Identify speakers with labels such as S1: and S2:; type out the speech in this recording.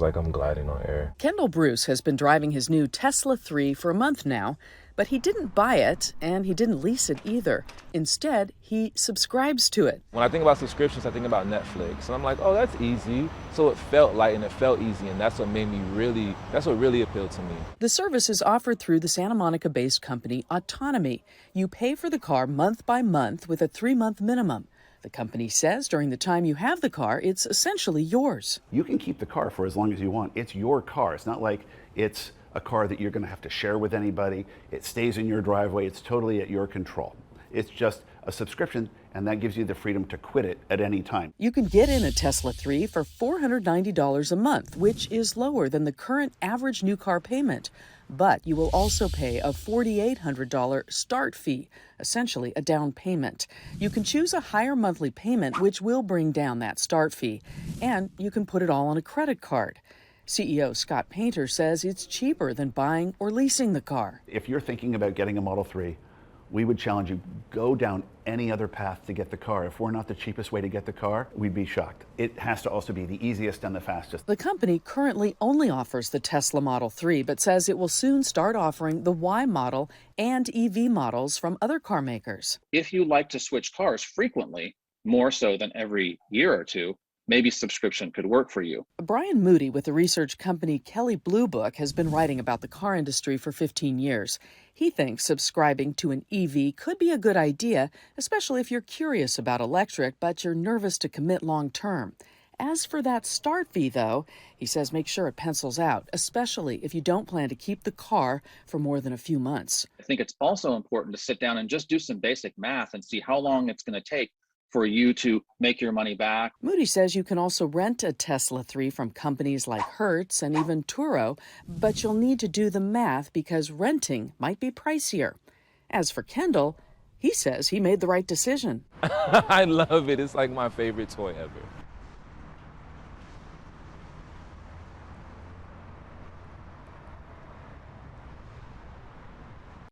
S1: like I'm gliding on air.
S2: Kendall Bruce has been driving his new Tesla 3 for a month now, but he didn't buy it and he didn't lease it either. Instead, he subscribes to it.
S1: When I think about subscriptions, I think about Netflix. And I'm like, oh, that's easy. So it felt light and it felt easy. And that's what really appealed to me.
S2: The service is offered through the Santa Monica-based company Autonomy. You pay for the car month by month with a 3-month minimum. The company says during the time you have the car, it's essentially yours.
S3: You can keep the car for as long as you want. It's your car. It's not like it's a car that you're going to have to share with anybody. It stays in your driveway. It's totally at your control. It's just a subscription, and that gives you the freedom to quit it at any time.
S2: You can get in a Tesla 3 for $490 a month, which is lower than the current average new car payment. But you will also pay a $4,800 start fee, essentially a down payment. You can choose a higher monthly payment, which will bring down that start fee. And you can put it all on a credit card. CEO Scott Painter says it's cheaper than buying or leasing the car.
S3: If you're thinking about getting a Model 3, we would challenge you, go down any other path to get the car. If we're not the cheapest way to get the car, we'd be shocked. It has to also be the easiest and the fastest.
S2: The company currently only offers the Tesla Model 3, but says it will soon start offering the Y model and EV models from other car makers.
S4: If you like to switch cars frequently, more so than every year or two, maybe subscription could work for you.
S2: Brian Moody with the research company Kelley Blue Book has been writing about the car industry for 15 years. He thinks subscribing to an EV could be a good idea, especially if you're curious about electric, but you're nervous to commit long term. As for that start fee, though, he says make sure it pencils out, especially if you don't plan to keep the car for more than a few months.
S4: I think it's also important to sit down and just do some basic math and see how long it's going to take for you to make your money back.
S2: Moody says you can also rent a Tesla 3 from companies like Hertz and even Turo, but you'll need to do the math because renting might be pricier. As for Kendall, he says he made the right decision.
S1: I love it. It's like my favorite toy ever.